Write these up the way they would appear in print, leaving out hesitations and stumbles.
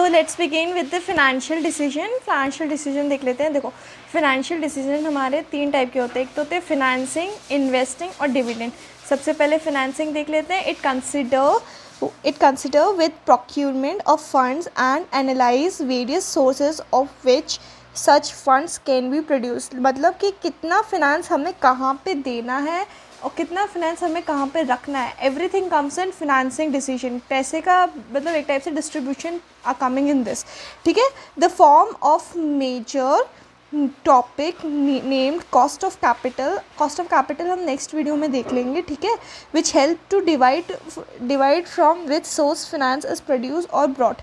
So let's begin with the financial decision. Financial decision देख लेते हैं। देखो, फिनेंशियल डिसीजन हमारे 3 टाइप के होते हैं। एक तो होते हैं फिनेंसिंग, इन्वेस्टिंग और डिविडेंड। सबसे पहले फिनेंसिंग देख लेते हैं। It consider with procurement of funds and analyse various sources of which such funds can be produce. मतलब कि कितना फिनेंस हमें कहाँ पे देना है और कितना फिनेंस हमें कहाँ पे रखना है। Everything comes in financing decision. पैसे का मतलब एक टाइप से distribution are coming in this, ठीक है। The form of major topic named cost of capital. Cost of capital हम नेक्स्ट वीडियो में देख लेंगे, ठीक है। Which help to divide from which source finance is produce और ब्रॉट।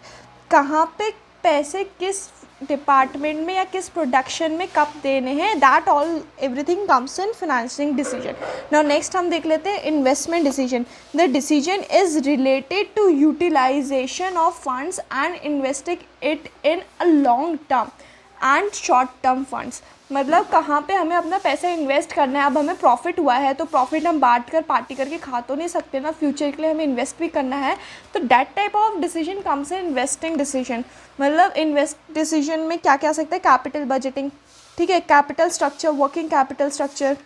कहाँ पे पैसे किस डिपार्टमेंट में या किस प्रोडक्शन में कब देने हैं, that all everything comes in financing decision. Now next हम देख लेते हैं investment decision. The decision is related to utilization of funds and investing it in a long term and short term funds. मतलब कहाँ पे हमें अपना पैसा इन्वेस्ट करना है। अब हमें प्रॉफिट हुआ है तो प्रॉफिट हम बांट कर पार्टी करके खा तो नहीं सकते ना, फ्यूचर के लिए हमें इन्वेस्ट भी करना है। तो that type of decision comes in investing decision. मतलब इन्वेस्ट डिसीजन में क्या क्या आ सकता है, कैपिटल बजटिंग, ठीक है, capital structure, working capital structure.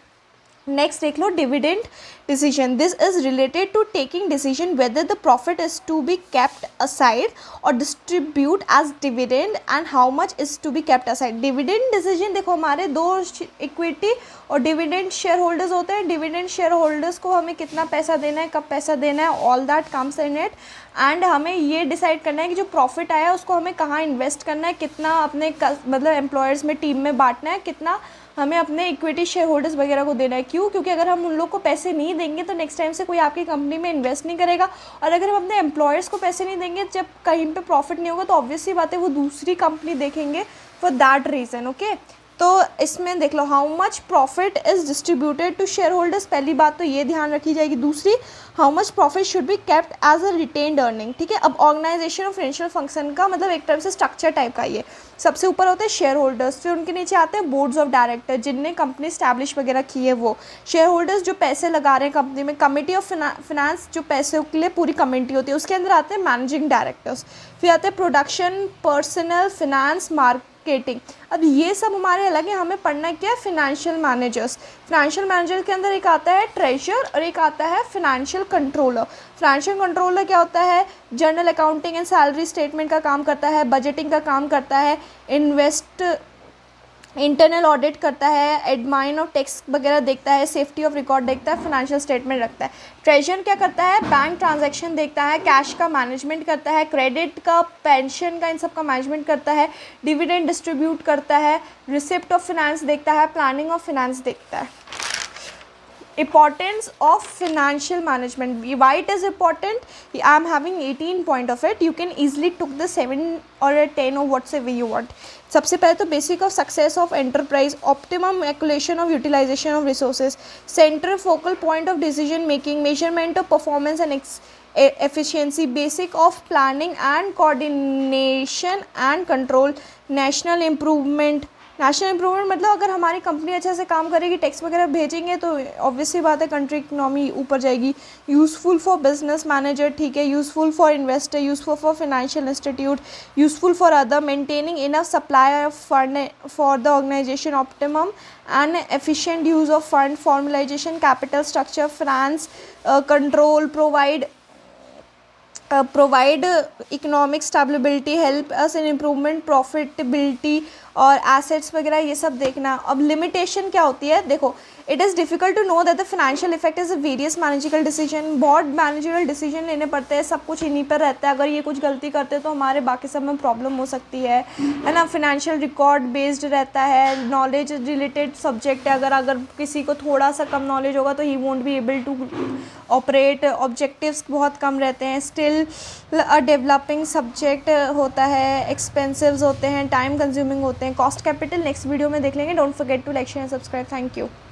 Next देख लो dividend decision. This is related to taking decision whether the profit is to be kept aside or distribute as dividend and how much is to be kept aside. Dividend decision देखो, हमारे 2 equity और dividend share holders होते हैं। Dividend share holders को हमें कितना पैसा देना है, कब पैसा देना है, all that comes in it. And हमें ये डिसाइड करना है कि जो प्रॉफिट आया उसको हमें कहाँ इन्वेस्ट करना है, कितना अपने मतलब एम्प्लॉयर्स में, टीम में बांटना है, कितना हमें अपने इक्विटी शेयर होल्डर्स वगैरह को देना है। क्यों? क्योंकि अगर हम उन लोग को पैसे नहीं देंगे तो नेक्स्ट टाइम से कोई आपकी कंपनी में इन्वेस्ट नहीं करेगा। और अगर हम अपने एम्प्लॉयर्स को पैसे नहीं देंगे, जब कहीं पे प्रॉफिट नहीं होगा तो ऑब्वियसली बात है वो दूसरी कंपनी देखेंगे फॉर दैट रीज़न, ओके। तो इसमें देख लो how much profit is distributed to share holders. पहली बात तो ये ध्यान रखी जाएगी। दूसरी, how much profit should be kept as a retained earning, ठीक है। अब ऑर्गेनाइजेशन ऑफ फाइनेंशियल फंक्शन का मतलब एक तरफ से स्ट्रक्चर टाइप का ये सबसे ऊपर होते हैं शेयर होल्डर्स, फिर उनके नीचे आते हैं बोर्ड्स ऑफ डायरेक्टर जिनने कंपनी स्टैब्लिश वगैरह की है वो। शेयर होल्डर्स जो पैसे लगा रहे हैं कंपनी में, कमेटी ऑफ फिनेंस जो पैसे के लिए पूरी कमेटी होती है, उसके अंदर आते हैं मैनेजिंग डायरेक्टर्स। फिर आते हैं प्रोडक्शन, पर्सनल, फिनेंस, मार्केटिंग। अब ये सब हमारे अलग है, हमें पढ़ना क्या है, फिनेंशियल मैनेजर्स। फिनेंशियल मैनेजर के अंदर एक आता है ट्रेजर और एक आता है फिनेंशियल कंट्रोलर। फिनेंशियल कंट्रोलर क्या होता है, journal accounting and salary statement का काम करता है, बजटिंग का काम करता है, इंटरनल ऑडिट करता है, एडमाइन ऑफ टैक्स वगैरह देखता है, सेफ्टी ऑफ रिकॉर्ड देखता है, फाइनेंशियल स्टेटमेंट रखता है। ट्रेजर क्या करता है, बैंक ट्रांजैक्शन देखता है, कैश का मैनेजमेंट करता है, क्रेडिट का, पेंशन का, इन सब का मैनेजमेंट करता है, डिविडेंड डिस्ट्रीब्यूट करता है, रिसिप्ट ऑफ फिनेंस देखता है, प्लानिंग ऑफ फिनेंस देखता है। Importance of financial management. Why it is important? I am having 18 point of it. You can easily took the 7 or a 10 or whatsoever you want. सबसे पहले तो basic of success of enterprise, optimum accumulation of utilization of resources, central focal point of decision making, measurement of performance and efficiency, basic of planning and coordination and control, national improvement मतलब अगर हमारी company अच्छे से काम करेगी, tax वगैरह भेजेंगे तो ऑब्वियसली बात है कंट्री इकोनॉमी ऊपर जाएगी। यूज़फुल फॉर बिजनेस मैनेजर, ठीक है, useful for investor, useful for financial institute, useful for other, maintaining enough supply of fund for the organization, optimum and efficient use of fund, formulization, capital structure, finance control, provide economic stability, help us in improvement profitability और assets वगैरह ये सब देखना। अब limitation क्या होती है, देखो it is difficult to know that the financial effect is a various managerial decision. बहुत मैनेजरल डिसीजन लेने पड़ते हैं, सब कुछ इन्हीं पर रहता है। अगर ये कुछ गलती करते हैं तो हमारे बाकी सब में प्रॉब्लम हो सकती है ना। फिनेंशियल रिकॉर्ड बेस्ड रहता है, नॉलेज रिलेटेड सब्जेक्ट है। अगर किसी को थोड़ा सा कम नॉलेज होगा तो he won't be able to operate, objectives बहुत कम रहते हैं, स्टिल अ डेवलपिंग सब्जेक्ट होता है, एक्सपेंसिव्स होते हैं, टाइम कंज्यूमिंग होते हैं। कॉस्ट कैपिटल नेक्स्ट वीडियो में देख लेंगे। Don't forget to like share and subscribe. Thank you.